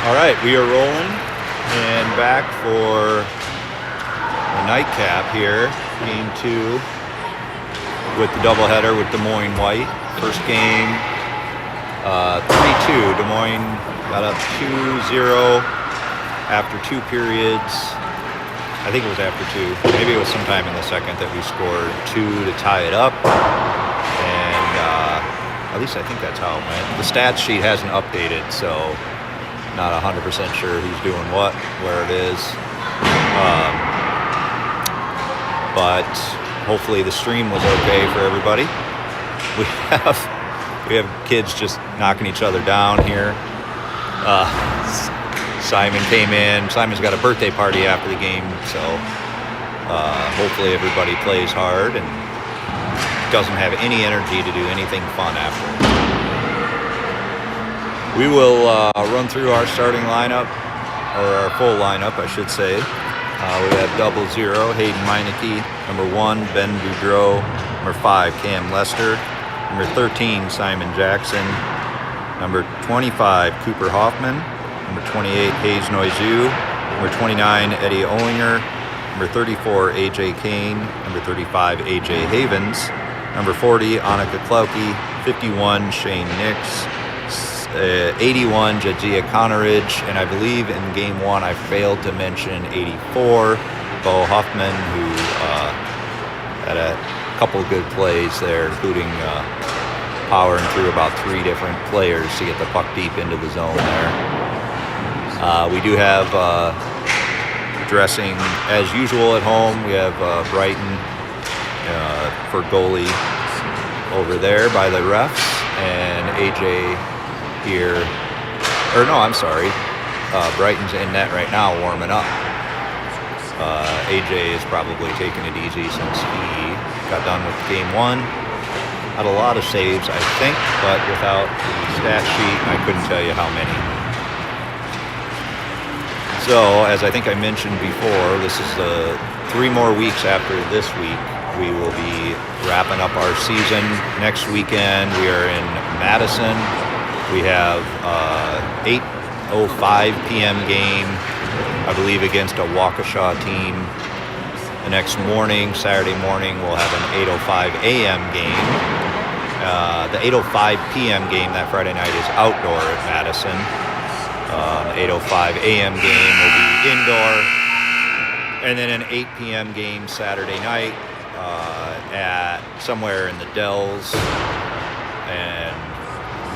All right, we are rolling and back for the nightcap here, game 2 with the doubleheader with Des Moines White. First game, 3-2. Des Moines got up 2-0 after 2 periods. I think it was after 2. Maybe it was sometime in the second that we scored 2 to tie it up. And at least I think that's how it went. The stats sheet hasn't updated, so not 100% sure who's doing what, where it is. But hopefully the stream was okay for everybody. We have kids just knocking each other down here. Simon came in. Simon's got a birthday party after the game, so hopefully everybody plays hard and doesn't have any energy to do anything fun after. We will run through our starting lineup, or our full lineup, I should say. We have 00, Hayden Meineke. Number 1, Ben Boudreau. Number 5, Cam Lester. Number 13, Simon Jackson. Number 25, Cooper Hoffman. Number 28, Hayes Noizu. Number 29, Eddie Owinger. Number 34, AJ Kane. Number 35, AJ Havens. Number 40, Annika Klauke. 51, Shane Nix. 81, Jadzia Conneridge, and I believe in game 1 I failed to mention 84, Bo Hoffman, who had a couple of good plays there, including powering through about 3 different players to get the puck deep into the zone there. We do have dressing as usual at home. We have Brighton for goalie over there by the refs, and AJ here, or no, I'm sorry, Brighton's in net right now warming up. AJ is probably taking it easy since he got done with game 1. Had a lot of saves, I think, but without the stat sheet, I couldn't tell you how many. So, as I think I mentioned before, this is 3 more weeks after this week. We will be wrapping up our season. Next weekend, we are in Madison. We have 8:05 p.m. game, I believe, against a Waukesha team. The next morning, Saturday morning, we'll have an 8:05 a.m. game. The 8:05 p.m. game that Friday night is outdoor at Madison. The 8:05 a.m. game will be indoor. And then an 8 p.m. game Saturday night at somewhere in the Dells. And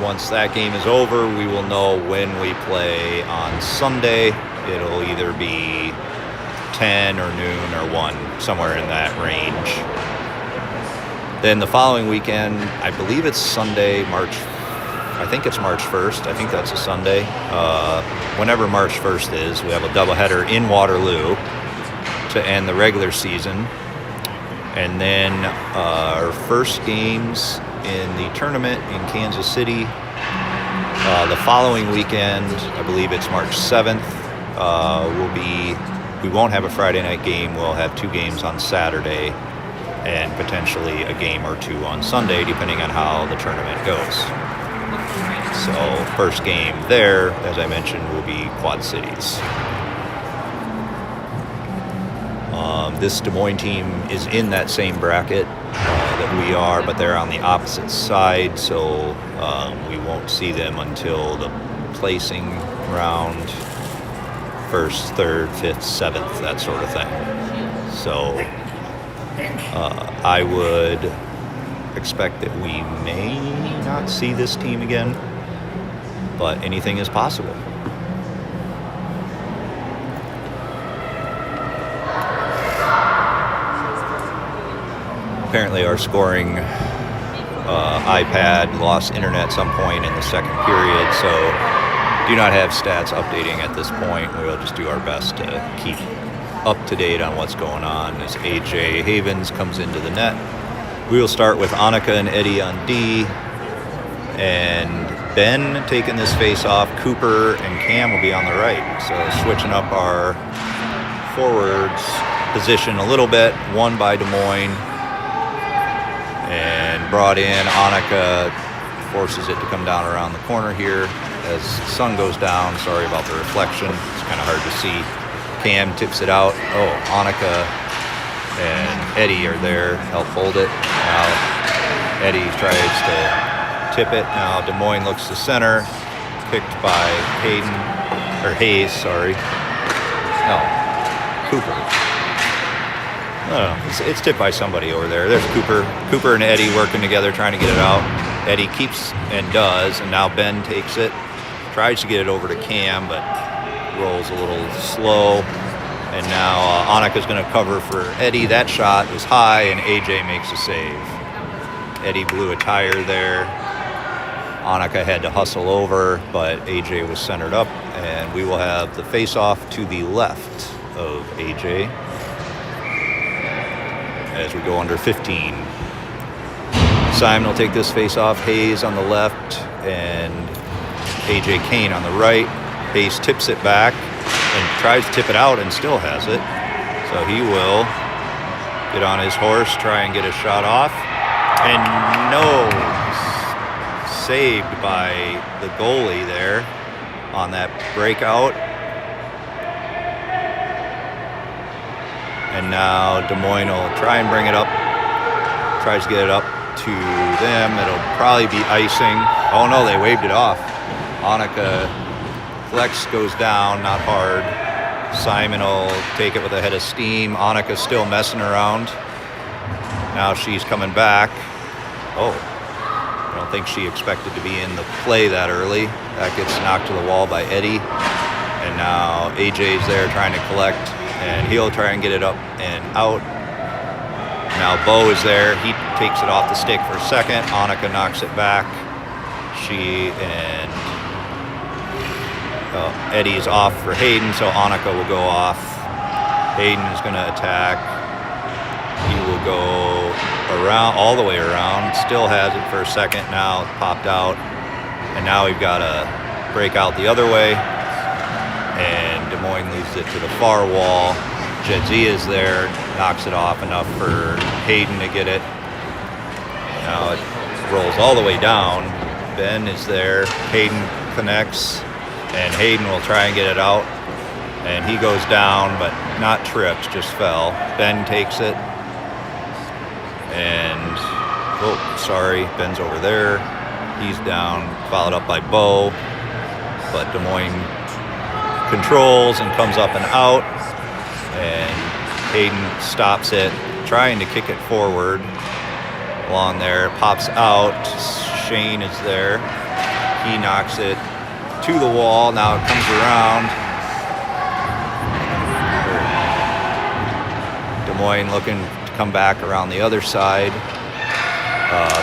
once that game is over, we will know when we play on Sunday. It'll either be 10 or noon or 1, somewhere in that range. Then the following weekend, I believe it's Sunday, I think it's March 1st. I think that's a Sunday. Whenever March 1st is, we have a doubleheader in Waterloo to end the regular season. And then our first games in the tournament in Kansas City. The following weekend, I believe it's March 7th, we won't have a Friday night game. We'll have 2 games on Saturday and potentially a game or 2 on Sunday, depending on how the tournament goes. So first game there, as I mentioned, will be Quad Cities. This Des Moines team is in that same bracket that we are, but they're on the opposite side, so we won't see them until the placing round, 1st, 3rd, 5th, 7th, that sort of thing. So I would expect that we may not see this team again, but anything is possible. Apparently our scoring iPad lost internet at some point in the second period, so do not have stats updating at this point. We'll just do our best to keep up to date on what's going on as AJ Havens comes into the net. We will start with Annika and Eddie on D, and Ben taking this face off. Cooper and Cam will be on the right, so switching up our forwards position a little bit, won by Des Moines, and brought in Annika forces it to come down around the corner here as the sun goes down. Sorry about the reflection. It's kind of hard to see. Cam tips it out. Oh, Annika and Eddie are there. Help hold it. Now Eddie tries to tip it. Now Des Moines looks to center. Picked by Hayes, sorry. No, Cooper. It's tipped by somebody over there. There's Cooper. Cooper and Eddie working together trying to get it out. Eddie keeps and does, and now Ben takes it. Tries to get it over to Cam, but rolls a little slow. And now Annika's going to cover for Eddie. That shot was high, and AJ makes a save. Eddie blew a tire there. Annika had to hustle over, but AJ was centered up, and we will have the face-off to the left of AJ as we go under 15. Simon will take this face-off. Hayes on the left, and AJ Kane on the right. Hayes tips it back and tries to tip it out and still has it. So he will get on his horse, try and get a shot off. And no, saved by the goalie there on that breakout. And now Des Moines will try and bring it up. Tries to get it up to them. It'll probably be icing. Oh no, they waved it off. Annika collects, goes down, not hard. Simon will take it with a head of steam. Annika's still messing around. Now she's coming back. Oh, I don't think she expected to be in the play that early. That gets knocked to the wall by Eddie. And now AJ's there trying to collect, and he'll try and get it up and out. Now Bo is there. He takes it off the stick for a second. Annika knocks it back. She and Eddie's off for Hayden, so Annika will go off. Hayden is going to attack. He will go around, all the way around. Still has it for a second. Now it's popped out. And now we've got to break out the other way. And Des Moines leaves it to the far wall. Jedzia is there, knocks it off enough for Hayden to get it. Now it rolls all the way down. Ben is there. Hayden connects, and Hayden will try and get it out. And he goes down, but not tripped, just fell. Ben takes it. And, oh, sorry, Ben's over there. He's down, followed up by Bo. But Des Moines controls and comes up and out. And Hayden stops it, trying to kick it forward along there. Pops out. Shane is there. He knocks it to the wall. Now it comes around. Des Moines looking to come back around the other side.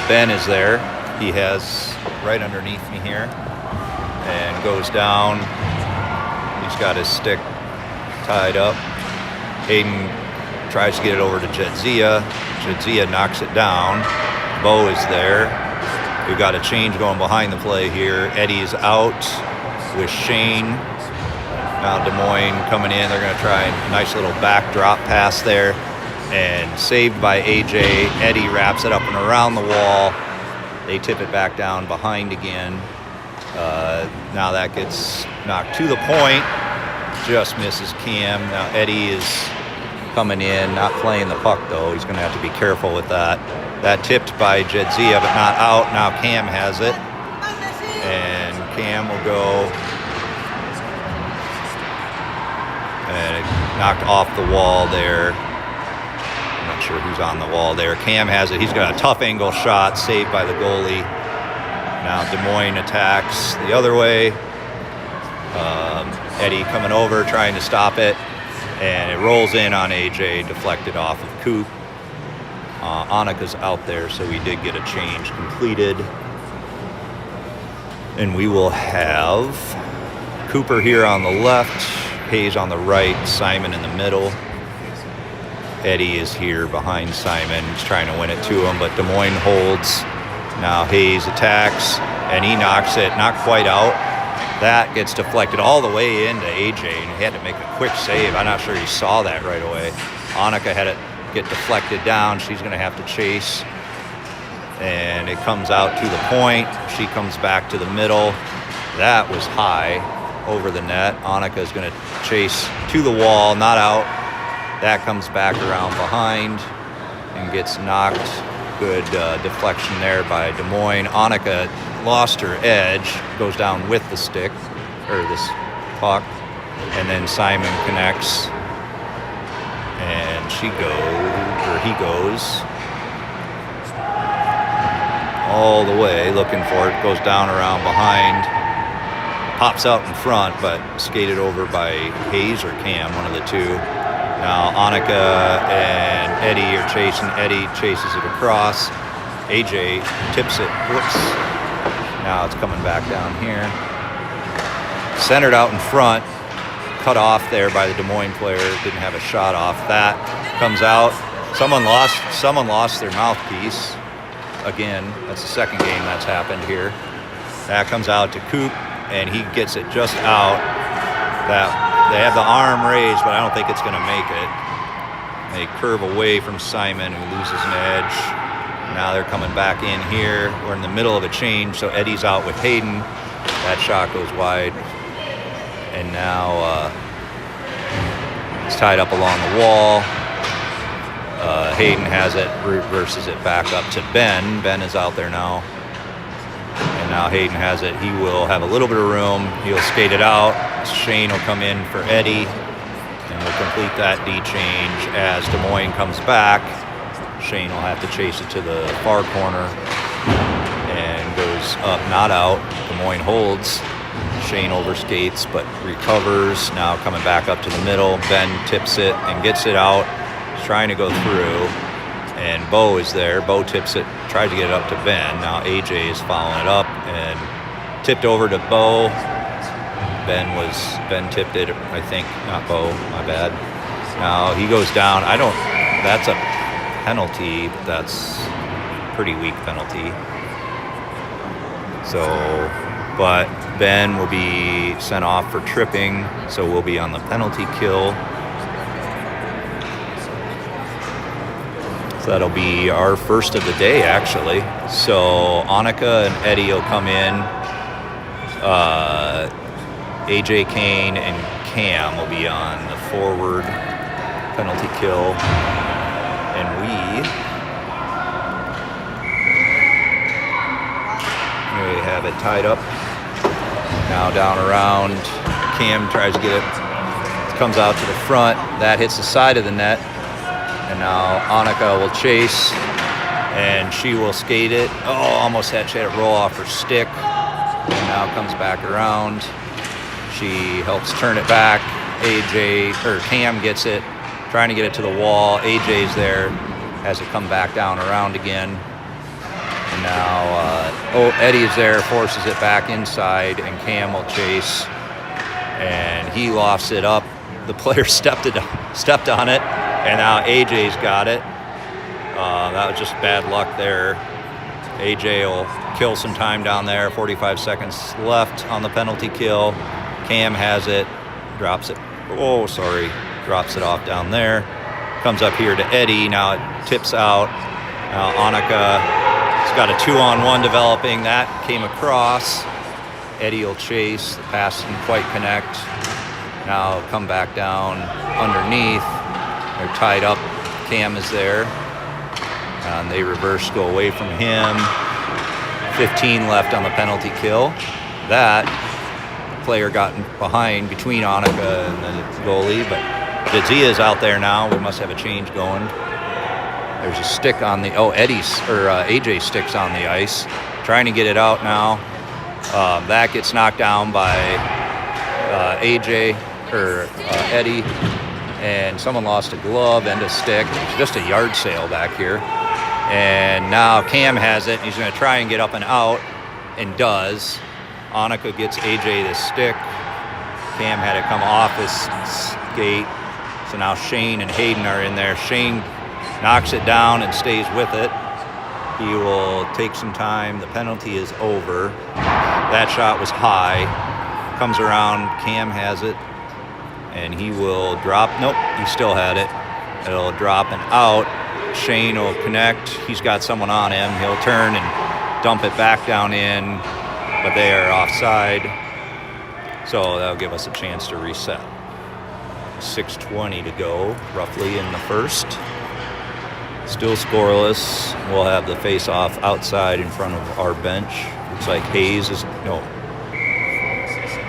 Ben is there. He has right underneath me here. And goes down. He's got his stick tied up. Hayden tries to get it over to Jedzia. Jedzia knocks it down. Bo is there. We've got a change going behind the play here. Eddie's out with Shane. Now Des Moines coming in. They're going to try a nice little backdrop pass there. And saved by AJ. Eddie wraps it up and around the wall. They tip it back down behind again. Now that gets knocked to the point. Just misses Cam. Now Eddie is coming in, not playing the puck though. He's going to have to be careful with that. That tipped by Jedzia, but not out. Now Cam has it. And Cam will go. And it knocked off the wall there. I'm not sure who's on the wall there. Cam has it. He's got a tough angle shot, saved by the goalie. Now Des Moines attacks the other way. Eddie coming over, trying to stop it. And it rolls in on AJ, deflected off of Coop. Annika's out there, so we did get a change completed. And we will have Cooper here on the left, Hayes on the right, Simon in the middle. Eddie is here behind Simon. He's trying to win it to him, but Des Moines holds. Now Hayes attacks, and he knocks it, not quite out. That gets deflected all the way into AJ, and he had to make a quick save. I'm not sure he saw that right away. Annika had it get deflected down. She's going to have to chase. and it comes out to the point. She comes back to the middle. That was high over the net. Annika is going to chase to the wall, not out. That comes back around behind and gets knocked. Good deflection there by Des Moines. Annika lost her edge, goes down with the stick, or this puck, and then Simon connects, and he goes all the way looking for it, goes down around behind, pops out in front, but skated over by Hayes or Cam, one of the two. Now Annika and Eddie are chasing. Eddie chases it across. AJ tips it. Whoops. Now it's coming back down here. Centered out in front. Cut off there by the Des Moines player. Didn't have a shot off. That comes out. Someone lost their mouthpiece. Again, that's the second game that's happened here. That comes out to Coop, and he gets it just out. They have the arm raised, but I don't think it's going to make it. They curve away from Simon, who loses an edge. Now they're coming back in here. We're in the middle of a change, so Eddie's out with Hayden. That shot goes wide. And now it's tied up along the wall. Hayden has it, reverses it back up to Ben. Ben is out there now. And now Hayden has it. He will have a little bit of room. He'll skate it out. Shane will come in for Eddie. And we'll complete that D-change as Des Moines comes back. Shane will have to chase it to the far corner. And goes up, not out. Des Moines holds. Shane overskates, but recovers. Now coming back up to the middle. Ben tips it and gets it out. He's trying to go through. And Bo is there. Bo tips it, tries to get it up to Ben. Now AJ is following it up and tipped over to Bo. Ben tipped it, I think, not Bo, my bad. Now he goes down. That's a penalty. That's a pretty weak penalty. So, but Ben will be sent off for tripping, so we'll be on the penalty kill. So that'll be our first of the day, actually. So Annika and Eddie will come in. AJ Kane and Cam will be on the forward penalty kill. And we have it tied up. Now down around. Cam tries to get it. It comes out to the front. That hits the side of the net. And now Annika will chase, and she will skate it. Oh, almost had it roll off her stick. And now comes back around. She helps turn it back. Cam gets it, trying to get it to the wall. AJ's there, has it come back down around again. And now, Eddie's there, forces it back inside, and Cam will chase. And he lofts it up. The player stepped on it. And now AJ's got it. That was just bad luck there. AJ will kill some time down there. 45 seconds left on the penalty kill. Cam has it. Drops it. Drops it off down there. Comes up here to Eddie. Now it tips out. Now Annika's got a 2-on-1 developing. That came across. Eddie will chase. The pass didn't quite connect. Now come back down underneath. They're tied up. Cam is there. And they reverse, go away from him. 15 left on the penalty kill. That player got behind between Annika and the goalie, but Jadzia's out there now. We must have a change going. There's a stick on the AJ sticks on the ice. Trying to get it out now. That gets knocked down by Eddie. And someone lost a glove and a stick. It's just a yard sale back here. And now Cam has it. He's going to try and get up and out, and does. Annika gets AJ the stick. Cam had it come off his skate. So now Shane and Hayden are in there. Shane knocks it down and stays with it. He will take some time. The penalty is over. That shot was high. Comes around. Cam has it. And he will drop. Nope, he still had it. It'll drop and out. Shane will connect. He's got someone on him. He'll turn and dump it back down in, but they are offside. So that'll give us a chance to reset. 6:20 to go, roughly, in the first. Still scoreless. We'll have the face-off outside in front of our bench. Looks like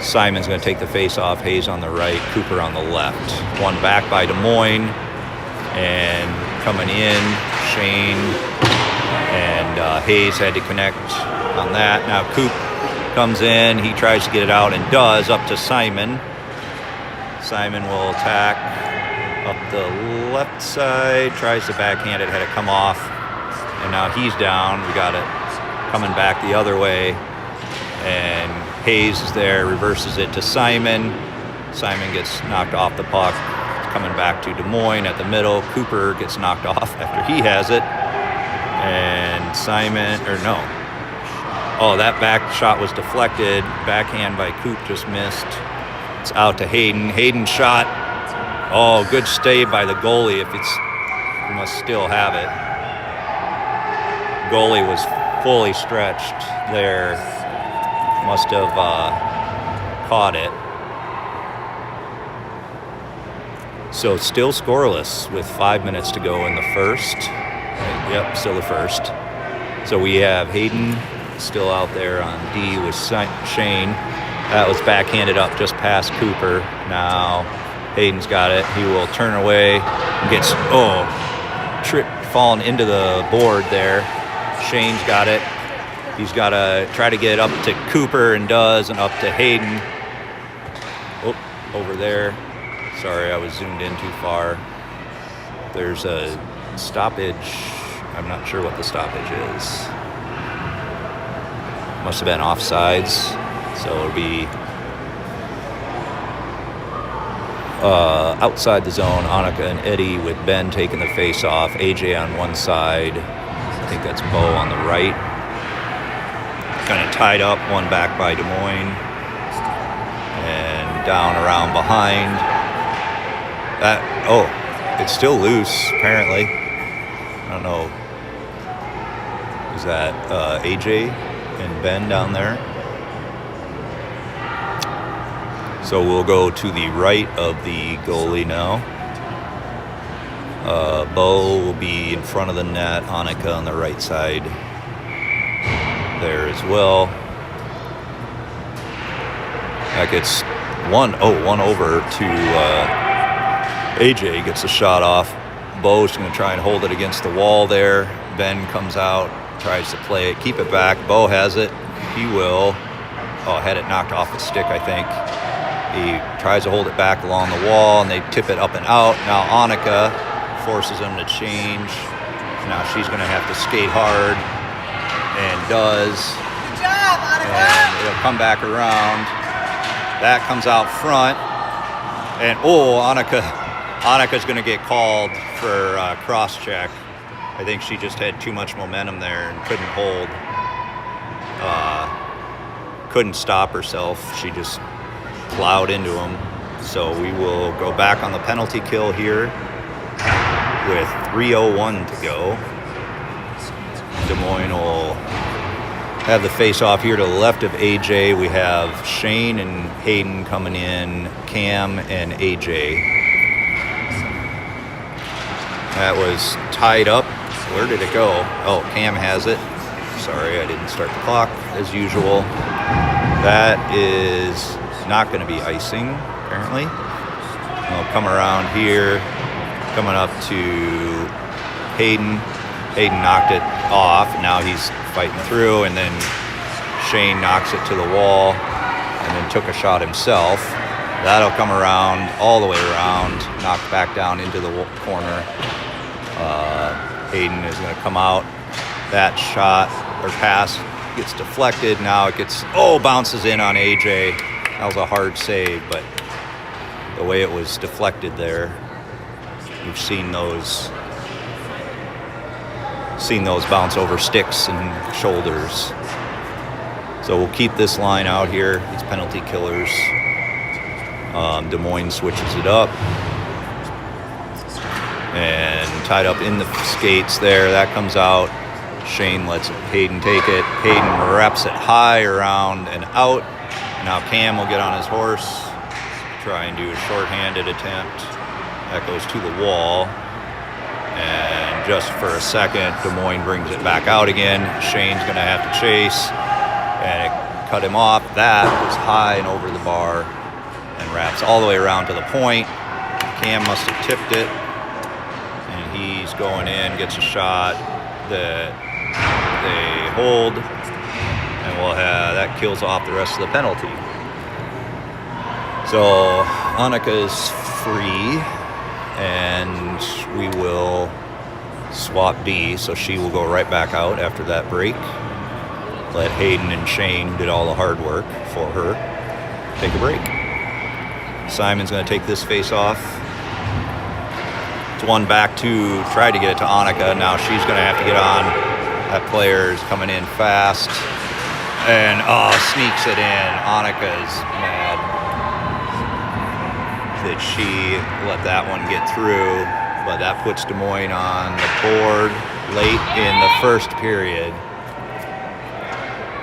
Simon's going to take the face-off. Hayes on the right, Cooper on the left. One back by Des Moines. And coming in, Shane and Hayes had to connect on that. Now Coop comes in. He tries to get it out and does, up to Simon. Simon will attack up the left side, tries to backhand it, had it come off, and now he's down. We got it coming back the other way, and Hayes is there, reverses it to Simon. Simon gets knocked off the puck. It's coming back to Des Moines at the middle. Cooper gets knocked off after he has it, and that back shot was deflected. Backhand by Coop just missed. It's out to Hayden. Hayden shot. Oh, good stay by the goalie. We must still have it. Goalie was fully stretched there. Must have caught it. So still scoreless with 5 minutes to go in the first. Yep, still the first. So we have Hayden still out there on D with Shane. That was backhanded up just past Cooper. Now Hayden's got it. He will turn away and gets, falling into the board there. Shane's got it. He's got to try to get it up to Cooper and does, and up to Hayden. Over there. Sorry, I was zoomed in too far. There's a stoppage. I'm not sure what the stoppage is. Must have been offsides. So it'll be outside the zone. Annika and Eddie with Ben taking the face off. AJ on one side. I think that's Bo on the right. Kind of tied up. One back by Des Moines. And down around behind. It's still loose, apparently. I don't know. Is that AJ and Ben down there? So we'll go to the right of the goalie now. Bo will be in front of the net. Annika on the right side there as well. That gets one over to AJ, gets the shot off. Bo's going to try and hold it against the wall there. Ben comes out, tries to play it, keep it back. Bo has it. He will. Had it knocked off his stick, I think. He tries to hold it back along the wall, and they tip it up and out. Now Annika forces him to change. Now she's going to have to skate hard, and does. Good job, Annika! And it'll come back around. That comes out front. And, Annika's going to get called for cross-check. I think she just had too much momentum there and couldn't hold. Couldn't stop herself. She just plowed into him. So we will go back on the penalty kill here with 3:01 to go. Des Moines will have the face-off here to the left of AJ. We have Shane and Hayden coming in, Cam and AJ. That was tied up. Where did it go? Cam has it. Sorry, I didn't start the clock as usual. That is not going to be icing, apparently. I'll come around here, coming up to Hayden. Hayden knocked it off, and now he's fighting through, and then Shane knocks it to the wall, and then took a shot himself. That'll come around, all the way around, knocked back down into the corner. Hayden is going to come out. That shot, or pass, gets deflected. Now it gets, bounces in on AJ. That was a hard save, but the way it was deflected there, we've seen those bounce over sticks and shoulders. So we'll keep this line out here, these penalty killers. Des Moines switches it up. And tied up in the skates there. That comes out. Shane lets Hayden take it. Hayden reps it high around and out. Now Cam will get on his horse, try and do a short-handed attempt. That goes to the wall. And just for a second, Des Moines brings it back out again. Shane's going to have to chase, and it cut him off. That was high and over the bar and wraps all the way around to the point. Cam must have tipped it, and he's going in, gets a shot that they hold, and we'll have that kills off the rest of the penalty. So Annika's free, and we will swap B, so she will go right back out after that break. Let Hayden and Shane, who did all the hard work for her, take a break. Simon's going to take this face off. It's one back to try to get it to Annika. Now she's going to have to get on. That player is coming in fast. And, sneaks it in. Annika's mad that she let that one get through. But that puts Des Moines on the board late in the first period.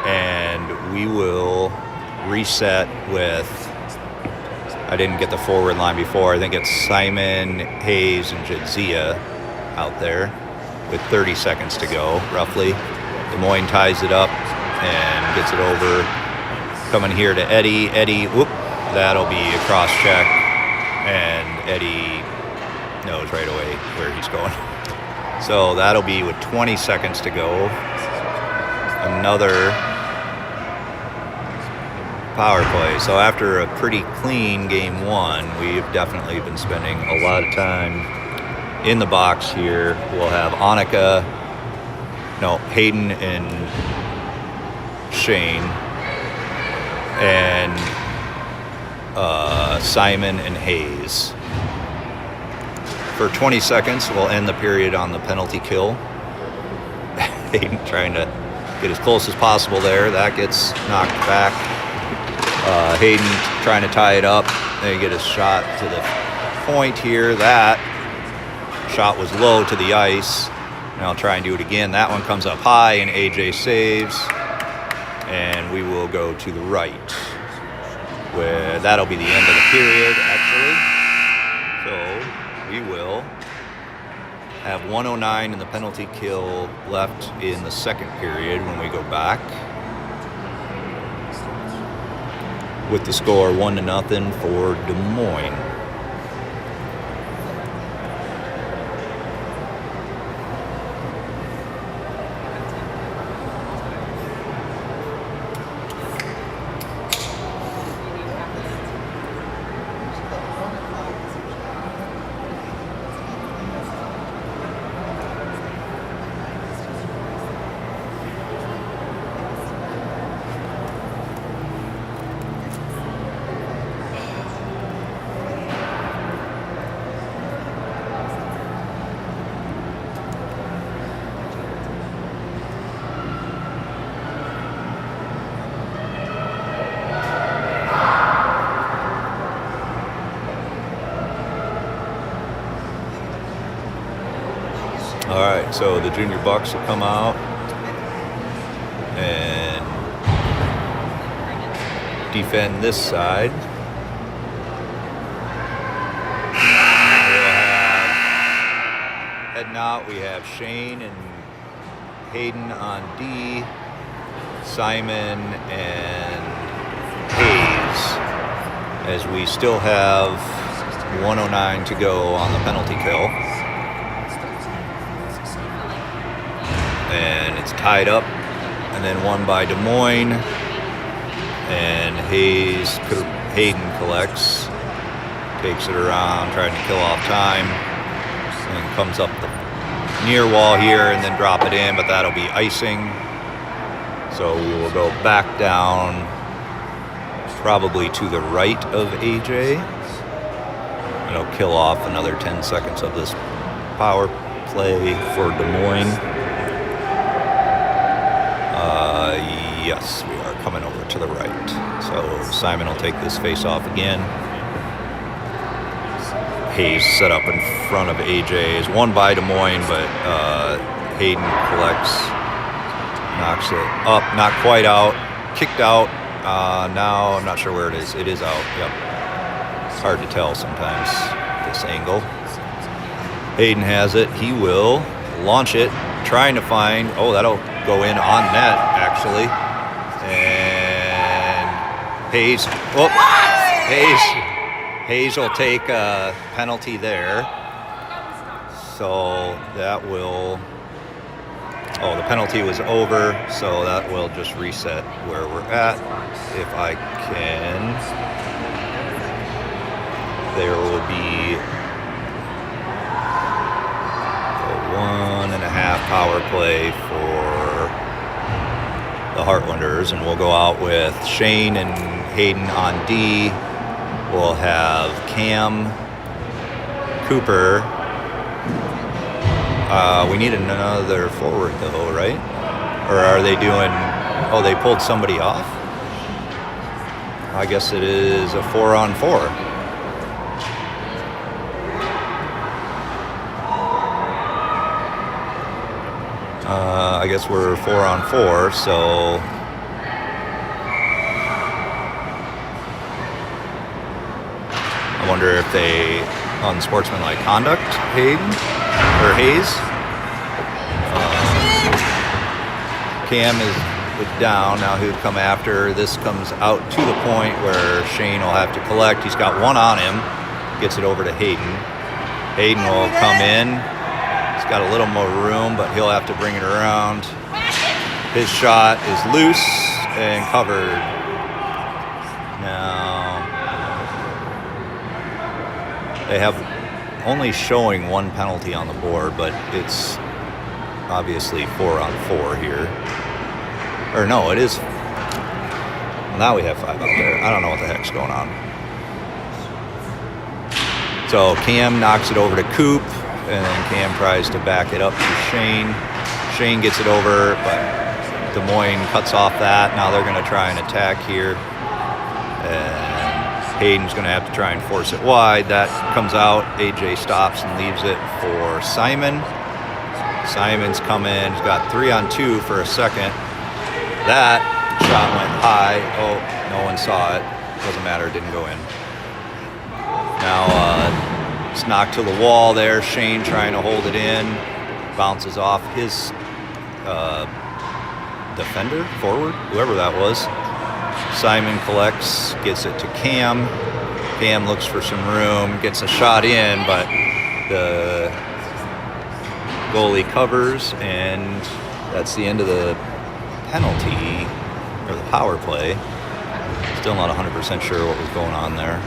And we will reset with, I didn't get the forward line before. I think it's Simon, Hayes, and Jadzia out there with 30 seconds to go, roughly. Des Moines ties it up and gets it over. Coming here to Eddie. Eddie, whoop, that'll be a cross check. And Eddie knows right away where he's going. So that'll be with 20 seconds to go. Another power play. So after a pretty clean game one, we've definitely been spending a lot of time in the box here. We'll have Hayden and Shane, and Simon and Hayes. For 20 seconds, we'll end the period on the penalty kill. Hayden trying to get as close as possible there. That gets knocked back. Hayden trying to tie it up. They get a shot to the point here. That shot was low to the ice. Now I'll try and do it again. That one comes up high, and AJ saves. And we will go to the right, where that'll be the end of the period, actually. So we will have 109 in the penalty kill left in the second period when we go back, with the score 1-0 for Des Moines. All right, so the junior bucks will come out and defend this side. We'll have, heading out, we have Shane and Hayden on D, Simon and Hayes, as we still have 109 to go on the penalty kill. And it's tied up, and then won by Des Moines, and Hayden collects, takes it around, trying to kill off time, and comes up the near wall here and then drop it in, but that'll be icing. So we will go back down, probably to the right of AJ. It'll kill off another 10 seconds of this power play for Des Moines. Yes, we are coming over to the right. So Simon will take this face off again. Hayes set up in front of AJ. Is won by Des Moines, but Hayden collects, knocks it up, not quite out, kicked out. Now I'm not sure where it is. It is out. Yep. It's hard to tell sometimes this angle. Hayden has it. He will launch it, trying to find. Oh, that'll go in on net actually. And Hayes. Oh, Hayes will take a penalty there. So that will. Oh, the penalty was over, so that will just reset where we're at. If I can, there will be a 1.5 power play for the Heartlanders, and we'll go out with Shane and Hayden on D. We'll have Cam, Cooper. We need another forward though, right? Or are they doing, oh, they pulled somebody off? I guess it is a 4-on-4. I guess we're 4-on-4, so I wonder if they unsportsmanlike conduct Hayden or Hayes. Cam is down. Now he'll come after. This comes out to the point where Shane will have to collect. He's got one on him. Gets it over to Hayden. Hayden will come in. He's got a little more room, but he'll have to bring it around. His shot is loose and covered. Now they have only showing one penalty on the board, but it's obviously 4-on-4 here. Or no, it is. Well, now we have 5 out there. I don't know what the heck's going on. So Cam knocks it over to Coop, and then Cam tries to back it up to Shane. Shane gets it over, but Des Moines cuts off that. Now they're going to try and attack here. And Hayden's going to have to try and force it wide. That comes out. AJ stops and leaves it for Simon. Simon's come in. He's got 3-on-2 for a second. That shot went high. Oh, no one saw it. Doesn't matter. It didn't go in. Now it's knocked to the wall there. Shane trying to hold it in. Bounces off his defender, forward, whoever that was. Simon collects, gets it to Cam. Cam looks for some room, gets a shot in, but the goalie covers, and that's the end of the penalty, or the power play. Still not 100% sure what was going on there.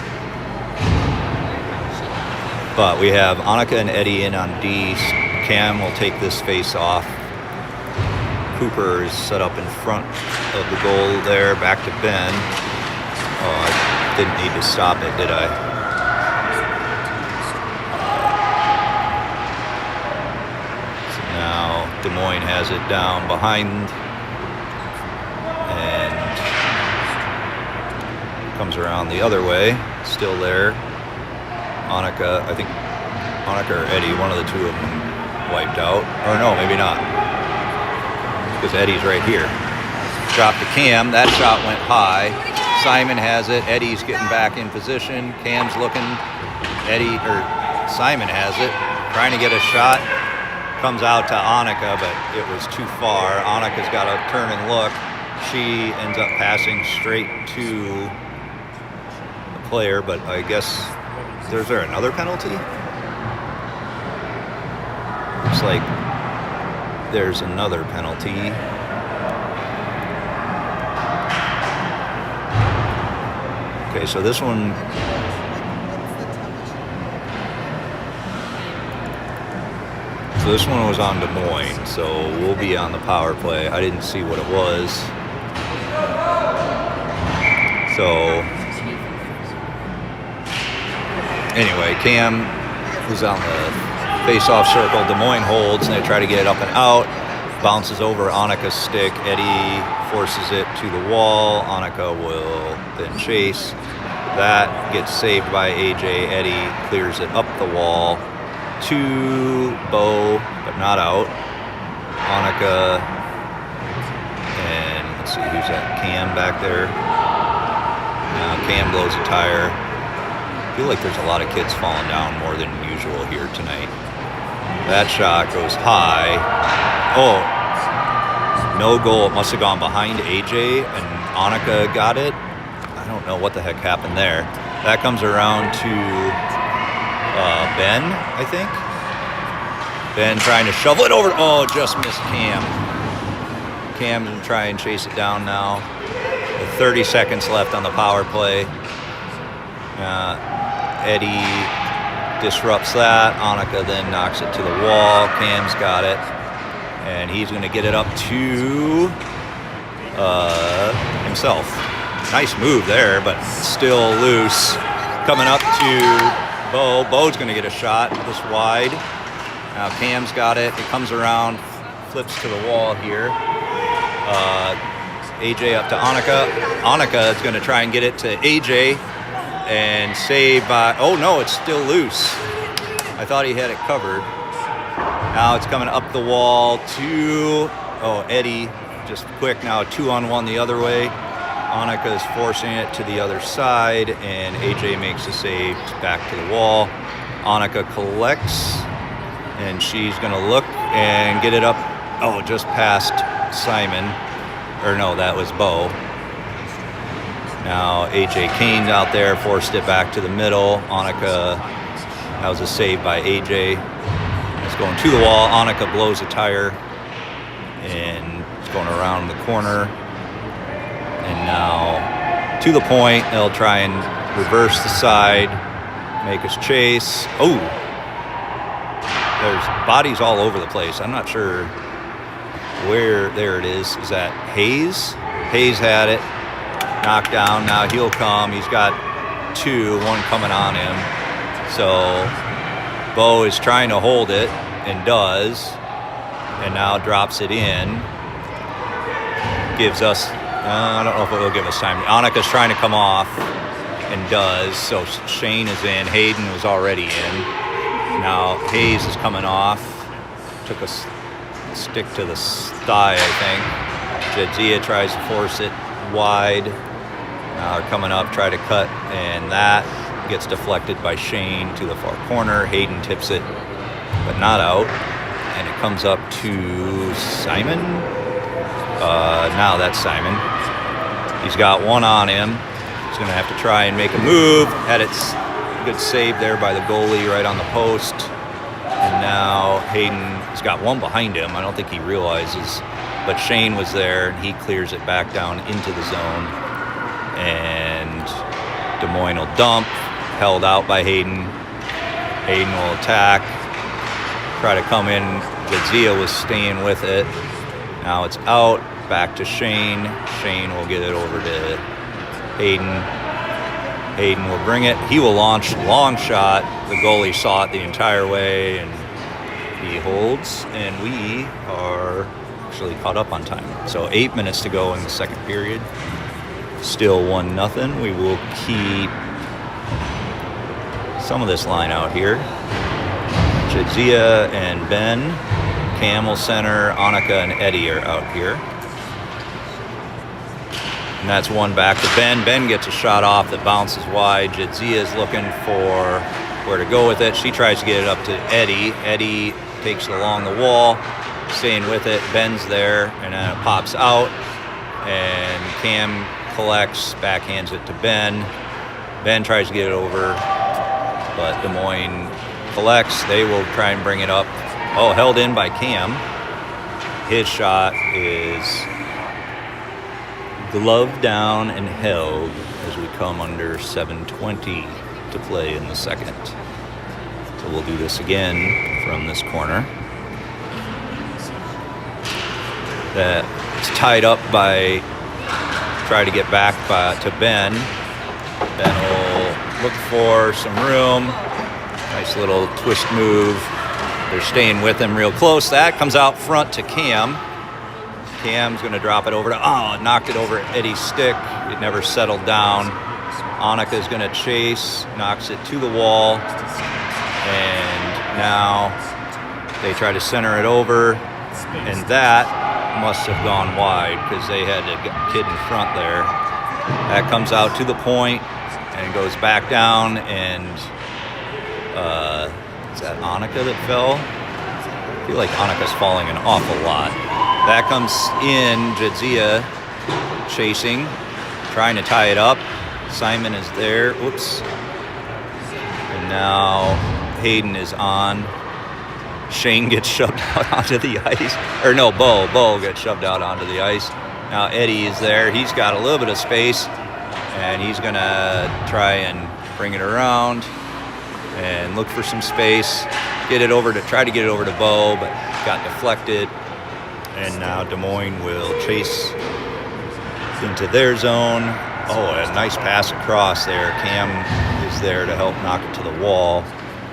But we have Annika and Eddie in on D. Cam will take this face off. Cooper is set up in front of the goal there, back to Ben. Oh, I didn't need to stop it, did I? So now Des Moines has it down behind and comes around the other way, still there. Annika, I think Annika or Eddie, one of the two of them wiped out. Or no, maybe not. Because Eddie's right here. Drop to Cam. That shot went high. Simon has it. Eddie's getting back in position. Cam's looking. Simon has it. Trying to get a shot. Comes out to Annika, but it was too far. Annika's got to turn and look. She ends up passing straight to the player, but I guess... Is there another penalty? Looks like there's another penalty. Okay, so this one... So this one was on Des Moines, so we'll be on the power play. I didn't see what it was. So... Anyway, Cam is on the face-off circle. Des Moines holds, and they try to get it up and out. Bounces over Annika's stick. Eddie forces it to the wall. Annika will then chase. That gets saved by AJ. Eddie clears it up the wall to Bo, but not out. Annika, and let's see, who's that? Cam back there. Cam blows a tire. I feel like there's a lot of kids falling down more than usual here tonight. That shot goes high. Oh, no goal. It must have gone behind AJ, and Annika got it. I don't know what the heck happened there. That comes around to Ben, I think. Ben trying to shovel it over. Oh, just missed Cam. Cam can try and chase it down now. With 30 seconds left on the power play. Eddie disrupts that. Annika then knocks it to the wall. Cam's got it. And he's going to get it up to himself. Nice move there, but still loose. Coming up to Bo. Bo's going to get a shot this wide. Now Cam's got it. It comes around, flips to the wall here. AJ up to Annika. Annika is going to try and get it to AJ and save by, oh no, it's still loose. I thought he had it covered. Now it's coming up the wall to, Eddie, just quick now, 2-on-1 the other way. Annika is forcing it to the other side, and AJ makes a save back to the wall. Annika collects, and she's going to look and get it up, just past Simon. Or no, that was Bo. Now AJ Kane's out there, forced it back to the middle. Annika, that was a save by AJ. It's going to the wall. Annika blows a tire, and it's going around the corner. And now to the point, they'll try and reverse the side, make us chase. Oh, there's bodies all over the place. I'm not sure where. There it is. Is that Hayes? Hayes had it. Knocked down. Now he'll come. He's got two, one coming on him. So Bo is trying to hold it and does. And now drops it in. Gives us, I don't know if it will give us time. Annika's trying to come off and does. So Shane is in. Hayden was already in. Now Hayes is coming off. Took a stick to the thigh, I think. Jadzia tries to force it wide. Now they're coming up, try to cut, and that gets deflected by Shane to the far corner. Hayden tips it, but not out. And it comes up to Simon. Now that's Simon. He's got one on him. He's going to have to try and make a move. Had it good save there by the goalie right on the post. And now Hayden's got one behind him. I don't think he realizes. But Shane was there, and he clears it back down into the zone. And Des Moines will dump. Held out by Hayden. Hayden will attack. Try to come in. Gadzia was staying with it. Now it's out. Back to Shane. Shane will get it over to Hayden. Hayden will bring it. He will launch long shot. The goalie saw it the entire way, and he holds. And we are actually caught up on time. So 8 minutes to go in the second period. Still 1-0. We will keep some of this line out here. Jadzia and Ben. Camel center. Annika and Eddie are out here. And that's one back to Ben. Ben gets a shot off that bounces wide. Jadzia is looking for where to go with it. She tries to get it up to Eddie. Eddie takes it along the wall, staying with it. Ben's there, and then it pops out. And Cam collects, backhands it to Ben. Ben tries to get it over, but Des Moines collects. They will try and bring it up. Oh, held in by Cam. His shot is gloved down and held as we come under 7:20 to play in the second. So we'll do this again from this corner. It's tied up by, try to get back to Ben. Ben will look for some room. Nice little twist move. They're staying with him real close. That comes out front to Cam. Cam's going to drop it over to, knocked it over Eddie's stick. It never settled down. Annika's going to chase, knocks it to the wall, and now they try to center it over, and that must have gone wide because they had a kid in front there. That comes out to the point and goes back down, and is that Annika that fell? I feel like Annika's falling an awful lot. That comes in, Jadzia chasing, trying to tie it up. Simon is there. Whoops. And now Hayden is on. Shane gets shoved out onto the ice. Or no, Bo gets shoved out onto the ice. Now Eddie is there. He's got a little bit of space, and he's going to try and bring it around and look for some space. Try to get it over to Bo, but got deflected. And now Des Moines will chase into their zone. Oh, a nice pass across there. Cam is there to help knock it to the wall.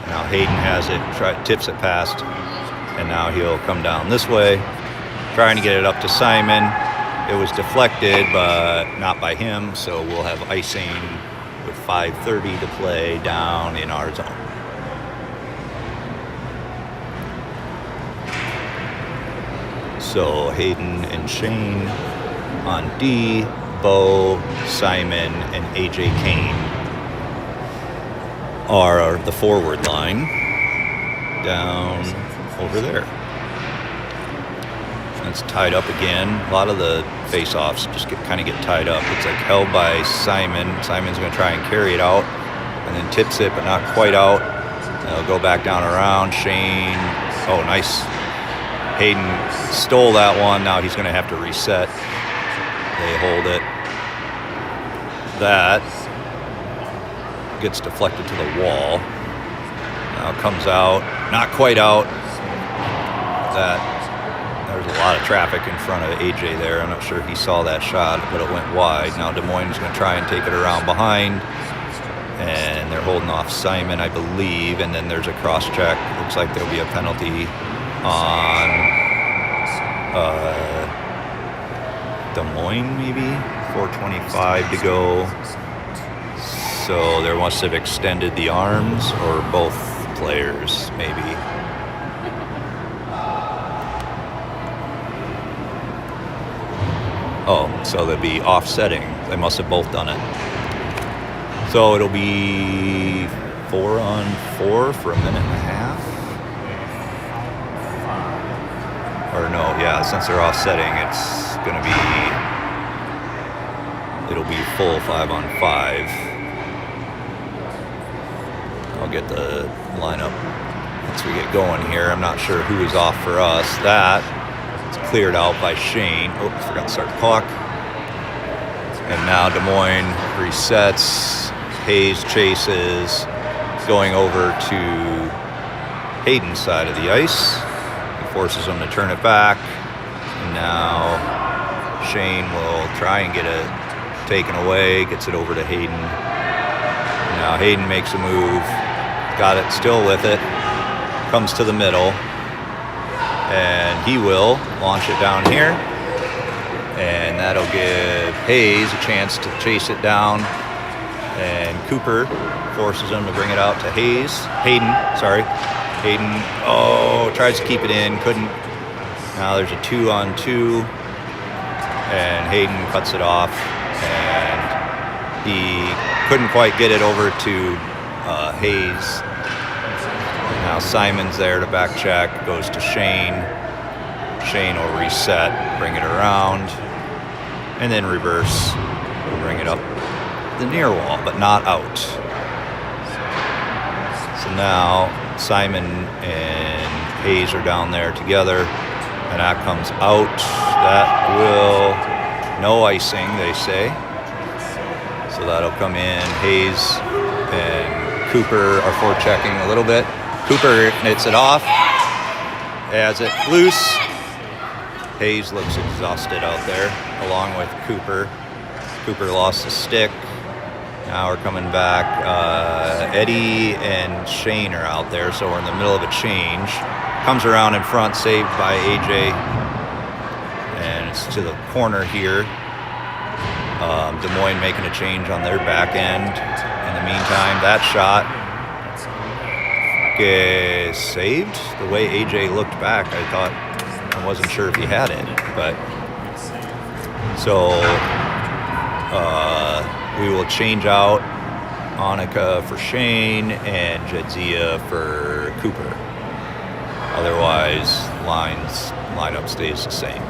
Now Hayden has it, tips it past, and now he'll come down this way, trying to get it up to Simon. It was deflected, but not by him, so we'll have icing with 5:30 to play down in our zone. So Hayden and Shane on D, Bo, Simon, and AJ Kane are the forward line down over there. It's tied up again. A lot of the face-offs just kind of get tied up. It's like held by Simon. Simon's going to try and carry it out, and then tips it, but not quite out. They'll go back down around. Shane, oh, nice. Hayden stole that one. Now he's going to have to reset. They hold it. That gets deflected to the wall. Now comes out, not quite out. There's a lot of traffic in front of AJ there. I'm not sure he saw that shot, but it went wide. Now Des Moines is going to try and take it around behind, and they're holding off Simon, I believe, and then there's a cross check. Looks like there'll be a penalty on Des Moines, maybe. 4:25 to go. So they must have extended the arms, or both players, maybe. Oh, so they'll be offsetting. They must have both done it. So it'll be 4-on-4 for a minute and a half. Or no, yeah, since they're offsetting, it's going to be, it'll be full 5-on-5. I'll get the lineup once we get going here. I'm not sure who is off for us. That is cleared out by Shane. Oh, forgot to start the clock. And now Des Moines resets. Hayes chases, going over to Hayden's side of the ice. He forces him to turn it back. And now Shane will try and get it taken away, gets it over to Hayden. Now Hayden makes a move, got it still with it, comes to the middle, and he will launch it down here, and that'll give Hayes a chance to chase it down, and Cooper forces him to bring it out to Hayden, tries to keep it in, couldn't. Now there's a 2-on-2, and Hayden cuts it off, and he couldn't quite get it over to Hayes. Now Simon's there to back check, goes to Shane. Shane will reset, bring it around, and then reverse, bring it up the near wall, but not out. So now Simon and Hayes are down there together, and that comes out. That will, no icing, they say. So that'll come in. Hayes and Cooper are forechecking a little bit. Cooper knits it off, has it loose. Hayes looks exhausted out there, along with Cooper. Cooper lost the stick. Now we're coming back. Eddie and Shane are out there, so we're in the middle of a change. Comes around in front, saved by AJ. And it's to the corner here Des Moines making a change on their back end. In the meantime, that shot gets saved. The way AJ looked back, I wasn't sure if he had it, but so we will change out Annika for Shane and Jedzia for Cooper. Otherwise, lineup stays the same.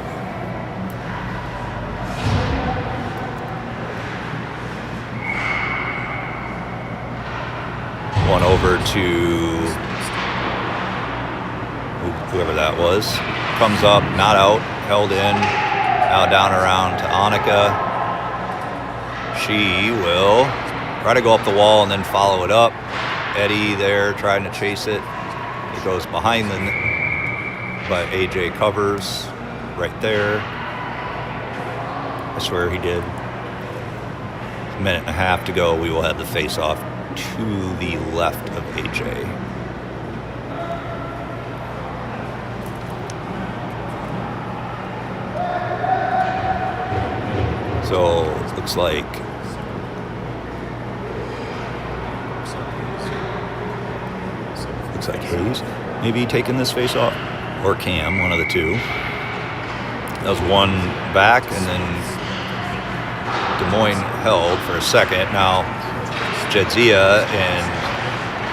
One over to whoever that was. Comes up, not out, held in. Now down around to Annika. She will try to go up the wall and then follow it up. Eddie there trying to chase it. It goes behind them, but AJ covers right there. I swear he did. A minute and a half to go. We will have the face-off to the left of AJ. So it looks like Hayes maybe taking this face off, or Cam, one of the two. That was one back, and then Des Moines held for a second. Now Jedzia and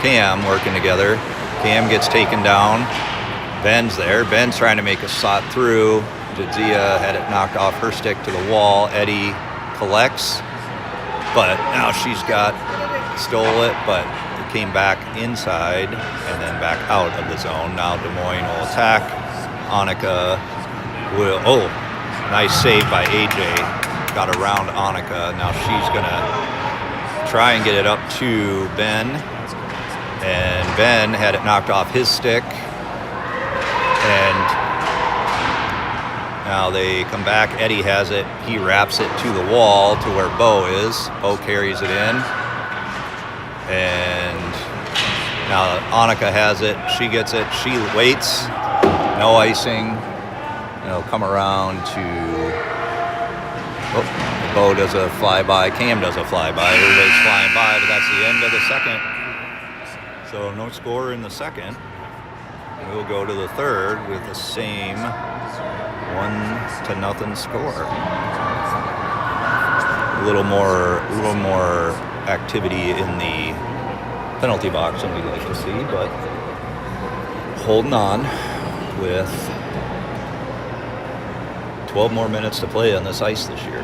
Cam working together. Cam gets taken down. Ben's there. Ben's trying to make a shot through. Jedzia had it knocked off her stick to the wall. Eddie collects, but now she's stole it, but it came back inside and then back out of the zone. Now Des Moines will attack. Annika will, nice save by AJ. Got around Annika. Now she's gonna try and get it up to Ben, and Ben had it knocked off his stick, and now they come back. Eddie has it. He wraps it to the wall to where Bo is. Bo carries it in, and now Annika has it. She gets it. She waits. No icing. It'll come around to Bo does a flyby, Cam does a flyby, everybody's flying by, but that's the end of the second. So no score in the second. We'll go to the third with the same 1-0 score. A little more activity in the penalty box than we'd like to see, but holding on with 12 more minutes to play on this ice this year.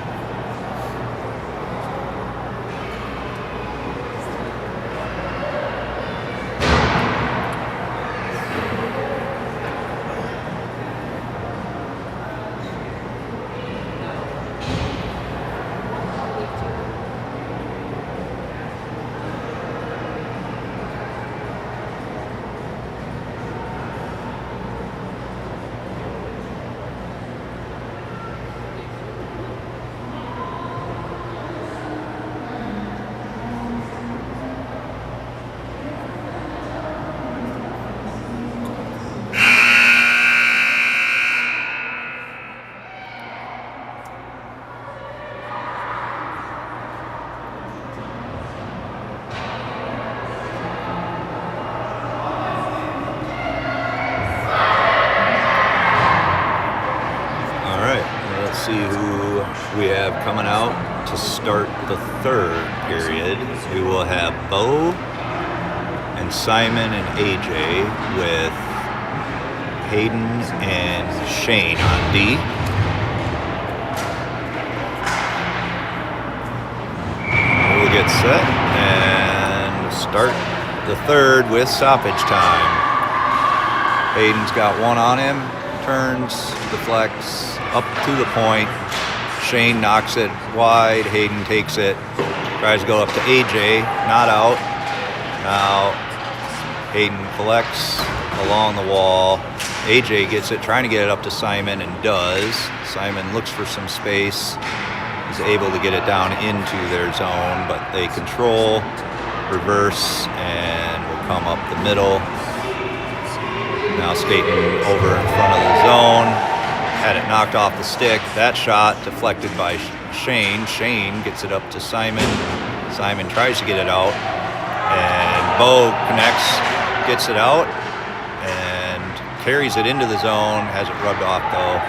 See who we have coming out to start the third period. We will have Bo and Simon and AJ with Hayden and Shane on D. We'll get set and start the third with stoppage time. Hayden's got one on him, turns, deflects, up to the point. Shane knocks it wide. Hayden takes it. Tries to go up to AJ. Not out. Now Hayden collects along the wall. AJ gets it, trying to get it up to Simon, and does. Simon looks for some space. Is able to get it down into their zone, but they control, reverse, and will come up the middle. Now skating over in front of the zone. Had it knocked off the stick. That shot deflected by Shane. Shane gets it up to Simon. Simon tries to get it out, and Bo connects, gets it out, and carries it into the zone. Has it rubbed off though,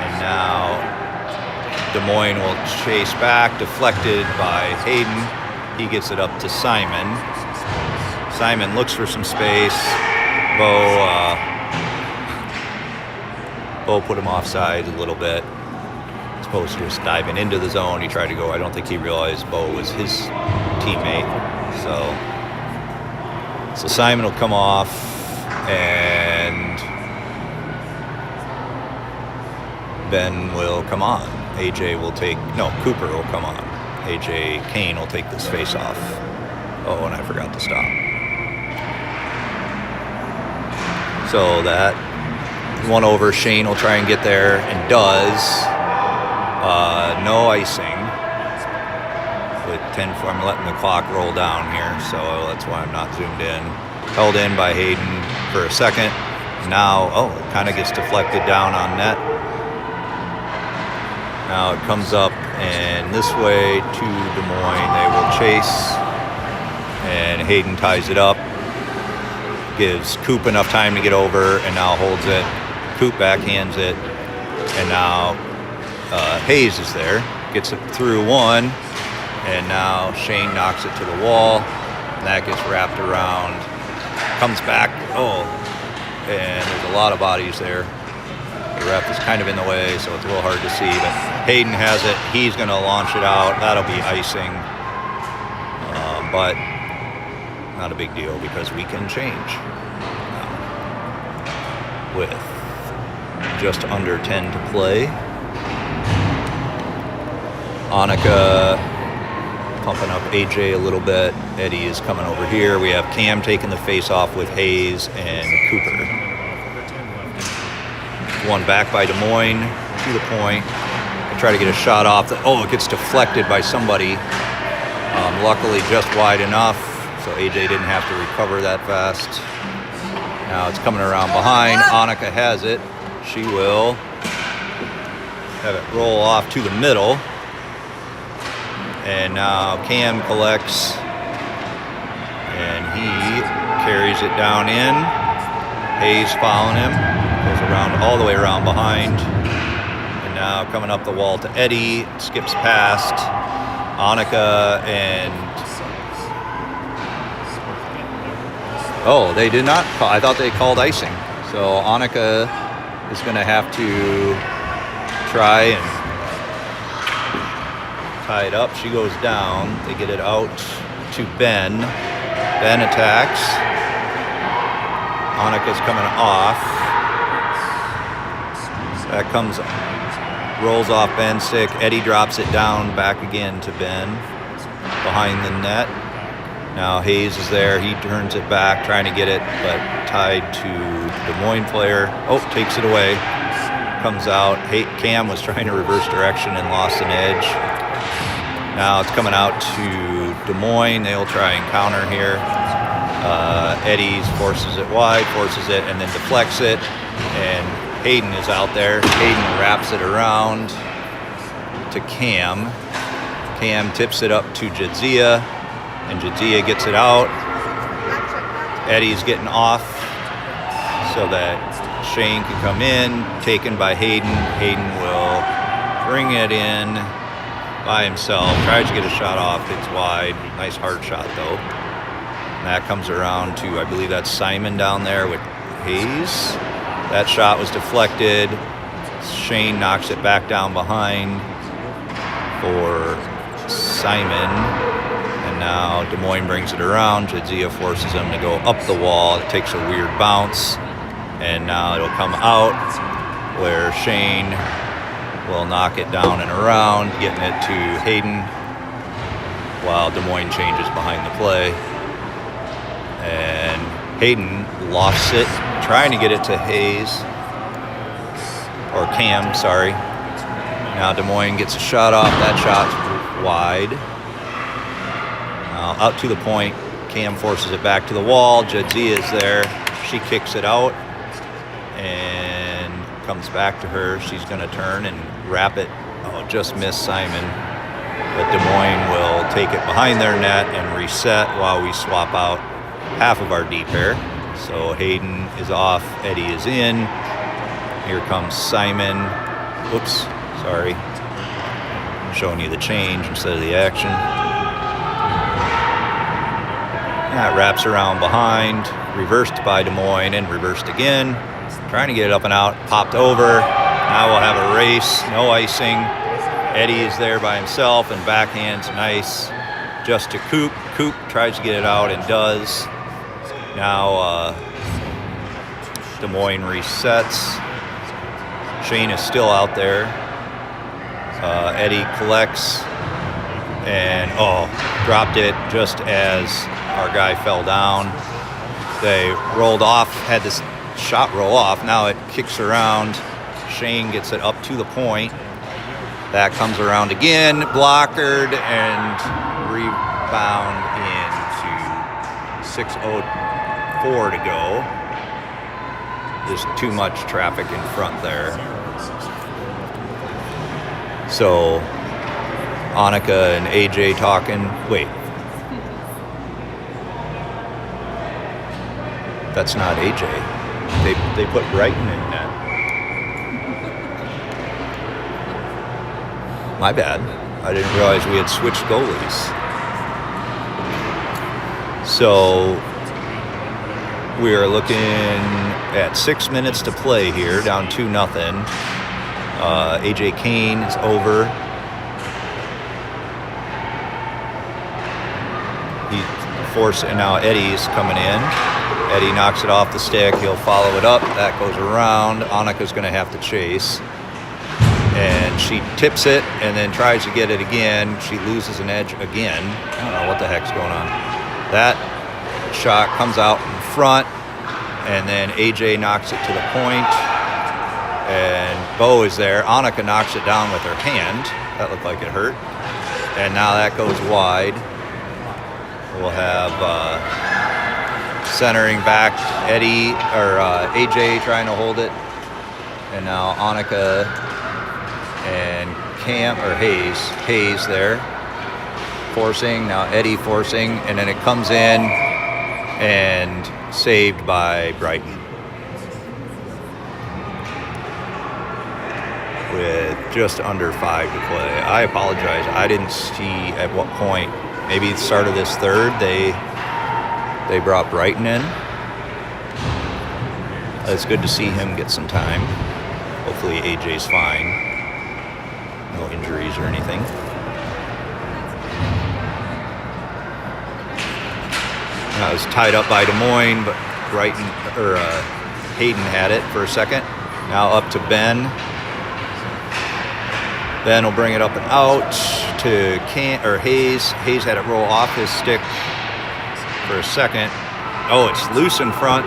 and now Des Moines will chase back, deflected by Hayden. He gets it up to Simon. Simon looks for some space. Bo put him offside a little bit. As opposed to just diving into the zone. He tried to go. I don't think he realized Bo was his teammate. So Simon will come off, and Ben will come on. Cooper will come on. AJ Kane will take this face off. Oh, and I forgot to stop. So that one over, Shane will try and get there, and does. No icing. With 10-4, I'm letting the clock roll down here, so that's why I'm not zoomed in. Held in by Hayden for a second. Now, it kind of gets deflected down on net. Now it comes up, and this way to Des Moines. They will chase, and Hayden ties it up. Gives Coop enough time to get over, and now holds it. Coop backhands it, and now Hayes is there. Gets it through one, and now Shane knocks it to the wall, and that gets wrapped around. Comes back, and there's a lot of bodies there. The ref is kind of in the way, so it's a little hard to see, but Hayden has it. He's going to launch it out. That'll be icing, but not a big deal because we can change with just under 10 to play. Annika pumping up AJ a little bit. Eddie is coming over here. We have Cam taking the face off with Hayes and Cooper. One back by Des Moines to the point. They try to get a shot off. It gets deflected by somebody. Luckily just wide enough, so AJ didn't have to recover that fast. Now it's coming around behind. Annika has it. She will have it roll off to the middle. And now Cam collects, and he carries it down in. Hayes following him, goes around all the way around behind. And now coming up the wall to Eddie, skips past Annika, and they did not call. I thought they called icing. So Annika is going to have to try and tie it up. She goes down. They get it out to Ben. Ben attacks. Annika's coming off. That comes, rolls off Ben's stick. Eddie drops it down back again to Ben behind the net. Now Hayes is there. He turns it back, trying to get it, but tied to Des Moines player. Takes it away. Comes out. Cam was trying to reverse direction and lost an edge. Now it's coming out to Des Moines. They'll try and counter here. Eddie forces it wide, forces it, and then deflects it. And Hayden is out there. Hayden wraps it around to Cam. Cam tips it up to Jadzia, and Jadzia gets it out. Eddie's getting off so that Shane can come in. Taken by Hayden. Hayden will bring it in by himself. Tries to get a shot off. It's wide. Nice hard shot though. And that comes around to, I believe that's Simon down there with Hayes. That shot was deflected. Shane knocks it back down behind for Simon. And now Des Moines brings it around. Jadzia forces him to go up the wall. It takes a weird bounce. And now it'll come out where Shane will knock it down and around, getting it to Hayden while Des Moines changes behind the play. And Hayden lost it, trying to get it to Hayes, or Cam, sorry. Now Des Moines gets a shot off. That shot's wide. Now out to the point. Cam forces it back to the wall. Jadzia is there. She kicks it out and comes back to her. She's going to turn and wrap it. just missed Simon. But Des Moines will take it behind their net and reset while we swap out half of our D pair. So Hayden is off, Eddie is in. Here comes Simon. Whoops, sorry. I'm showing you the change instead of the action. That wraps around behind, reversed by Des Moines and reversed again. Trying to get it up and out, popped over. Now we'll have a race, no icing. Eddie is there by himself and backhands nice just to Coop. Coop tries to get it out and does. Now Des Moines resets. Shane is still out there. Eddie collects and dropped it just as our guy fell down. They rolled off, had this shot roll off. Now it kicks around. Shane gets it up to the point. That comes around again, blockered, and rebound into 6:04 to go. Just too much traffic in front there. So Annika and AJ talking. Wait. That's not AJ. They put Brighton in net. My bad. I didn't realize we had switched goalies. So we are looking at 6 minutes to play here, down 2-0. AJ Kane is over. And now Eddie's coming in. Eddie knocks it off the stick. He'll follow it up. That goes around. Annika's going to have to chase. And she tips it and then tries to get it again. She loses an edge again. I don't know what the heck's going on. That shot comes out in front, and then AJ knocks it to the point, and Bo is there. Annika knocks it down with her hand. That looked like it hurt. And now that goes wide. We'll have centering back Eddie or AJ trying to hold it, and now Annika and Cam or Hayes there forcing. Now Eddie forcing, and then it comes in and saved by Brighton with just under 5 to play. I apologize. I didn't see at what point. Maybe the start of this third, they brought Brighton in. It's good to see him get some time. Hopefully AJ's fine. No injuries or anything. That was tied up by Des Moines, but Brighton or Hayden had it for a second. Now up to Ben. Ben will bring it up and out to Hayes. Hayes had it roll off his stick for a second. Oh, it's loose in front.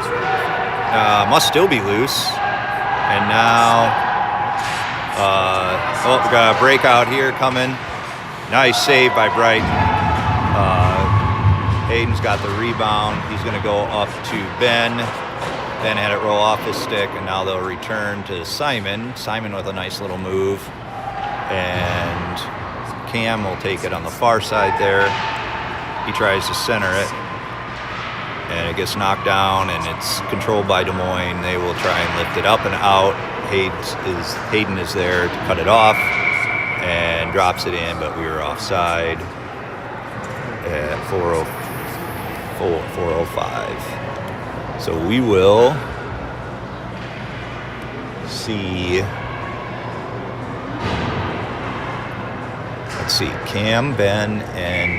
Must still be loose. And now, we got a breakout here coming. Nice save by Brighton. Hayden's got the rebound. He's going to go up to Ben. Ben had it roll off his stick, and now they'll return to Simon. Simon with a nice little move. And Cam will take it on the far side there. He tries to center it, and it gets knocked down, and it's controlled by Des Moines. They will try and lift it up and out. Hayden is there to cut it off and drops it in, but we were offside at 4:05. So we will see. Let's see, Cam, Ben, and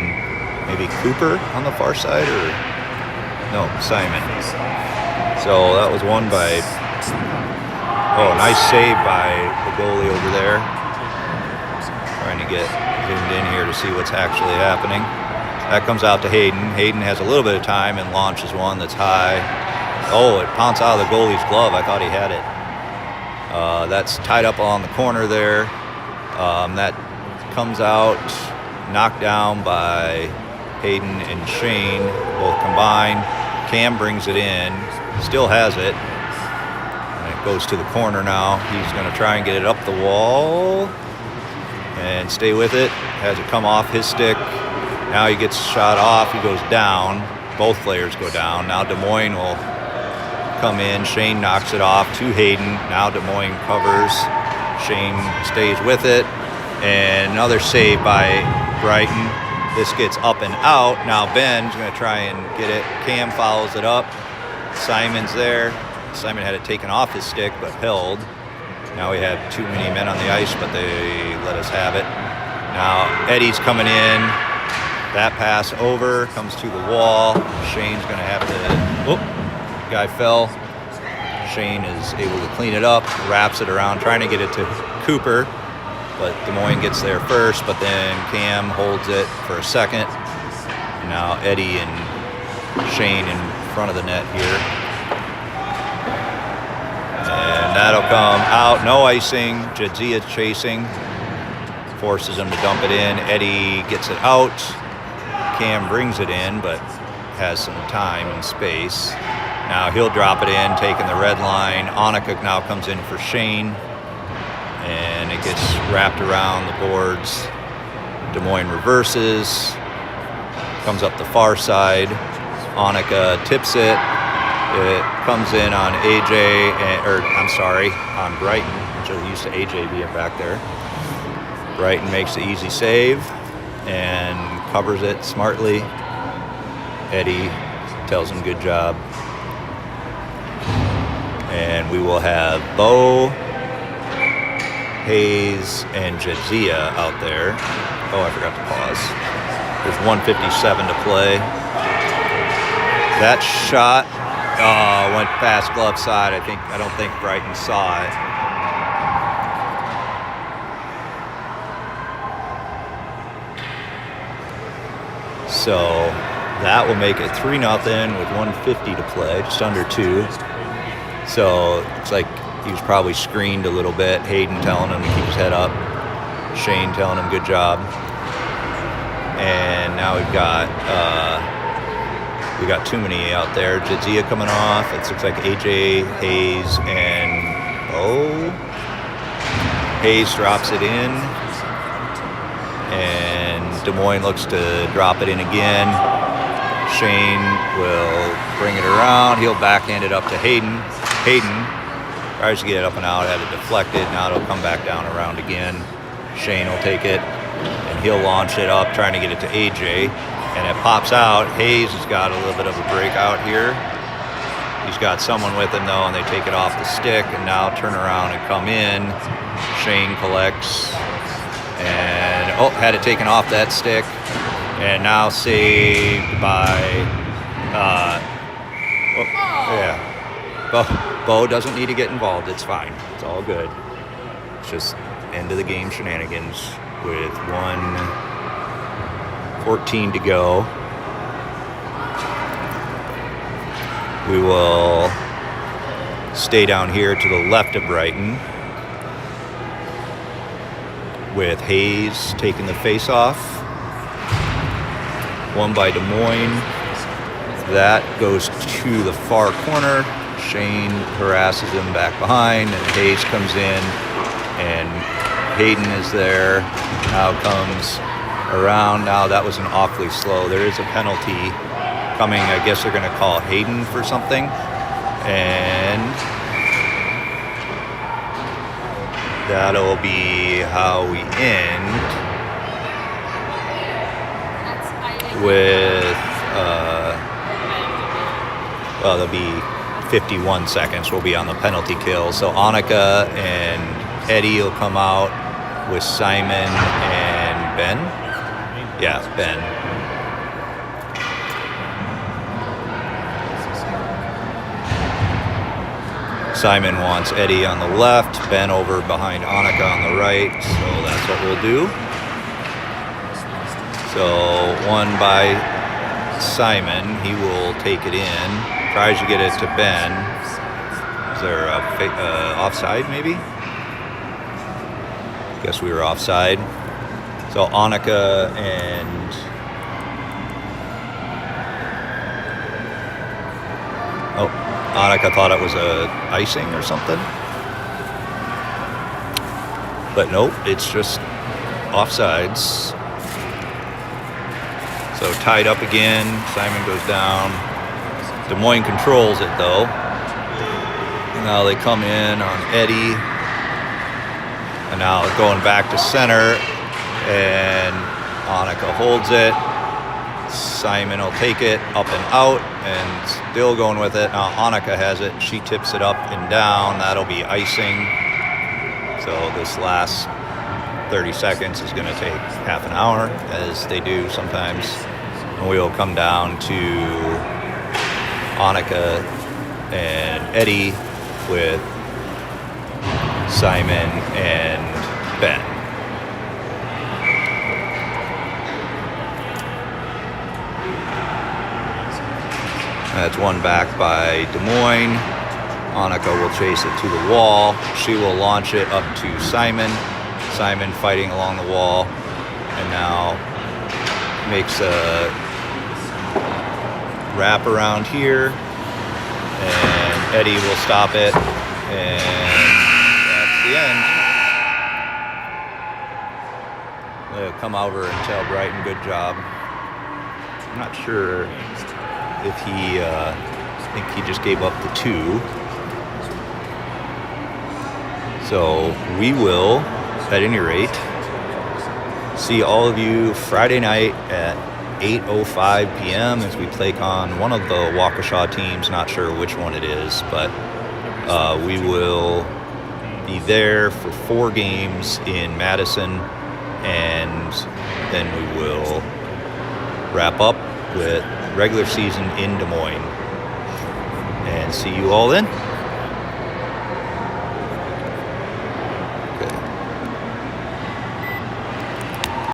maybe Cooper on the far side, or no, Simon. So that was won by, nice save by the goalie over there. Trying to get zoomed in here to see what's actually happening. That comes out to Hayden. Hayden has a little bit of time and launches one that's high. Oh, it pounced out of the goalie's glove. I thought he had it. That's tied up along the corner there. That comes out, knocked down by Hayden and Shane, both combined. Cam brings it in, still has it, and it goes to the corner now. He's going to try and get it up the wall, and stay with it. Has it come off his stick. Now he gets shot off. He goes down. Both players go down. Now Des Moines will come in. Shane knocks it off to Hayden. Now Des Moines covers. Shane stays with it. And another save by Brighton. This gets up and out. Now Ben's going to try and get it. Cam follows it up. Simon's there. Simon had it taken off his stick, but held. Now we have too many men on the ice, but they let us have it. Now Eddie's coming in. That pass over, comes to the wall. Shane's going to have to... Oop, guy fell. Shane is able to clean it up, wraps it around, trying to get it to Cooper. But Des Moines gets there first, but then Cam holds it for a second. And now Eddie and Shane in front of the net here. And that'll come out. No icing. Jadzia's chasing. Forces him to dump it in. Eddie gets it out. Cam brings it in, but has some time and space. Now he'll drop it in, taking the red line. Annika now comes in for Shane. And it gets wrapped around the boards. Des Moines reverses. Comes up the far side. Annika tips it. It comes in on AJ, on Brighton. I'm used to AJ being back there. Brighton makes the easy save and covers it smartly. Eddie tells him good job. And we will have Bo, Hayes, and Jadzia out there. Oh, I forgot to pause. There's 1:57 to play. That shot went past glove side. I don't think Brighton saw it. So that will make it 3-0 with 1:50 to play, just under 2. So it's like he was probably screened a little bit. Hayden telling him to keep his head up. Shane telling him good job. And now we've got too many out there. Jadzia coming off. It looks like AJ, Hayes, and Hayes drops it in. And Des Moines looks to drop it in again. Shane will bring it around. He'll backhand it up to Hayden. Hayden tries to get it up and out, had it deflected. Now it'll come back down around again. Shane will take it, and he'll launch it up, trying to get it to AJ. And it pops out. Hayes has got a little bit of a breakout here. He's got someone with him, though, and they take it off the stick, and now turn around and come in. Shane collects, and had it taken off that stick. And now saved by, Bo doesn't need to get involved. It's fine. It's all good. It's just end of the game shenanigans with 1:14 to go. We will stay down here to the left of Brighton with Hayes taking the face off. One by Des Moines. That goes to the far corner. Shane harasses him back behind, and Hayes comes in, and Hayden is there. Now comes around. Now that was an awfully slow. There is a penalty coming. I guess they're going to call Hayden for something. And that'll be how we end with, there'll be 51 seconds. We'll be on the penalty kill. So Annika and Eddie will come out with Simon and Ben. Yeah, Ben. Simon wants Eddie on the left, Ben over behind Annika on the right, so that's what we'll do. So one by Simon, he will take it in, tries to get it to Ben. Is there a offside maybe? Guess we were offside. So Annika and Annika thought it was a icing or something. But nope, it's just offsides. So tied up again. Simon goes down. Des Moines controls it though. And now they come in on Eddie. And now going back to center. And Annika holds it. Simon will take it up and out. And still going with it. Now Annika has it. She tips it up and down. That'll be icing. So this last 30 seconds is going to take half an hour, as they do sometimes. And we'll come down to Annika and Eddie with Simon and Ben. That's one back by Des Moines. Annika will chase it to the wall. She will launch it up to Simon. Simon fighting along the wall, and now makes a wrap around here, and Eddie will stop it, and that's the end. They'll come over and tell Brighton good job. I'm not sure if he, I think he just gave up the 2. So we will, at any rate, see all of you Friday night at 8:05 p.m. as we take on one of the Waukesha teams. Not sure which one it is, but we will be there for 4 games in Madison, and then we will wrap up with regular season in Des Moines. And see you all then.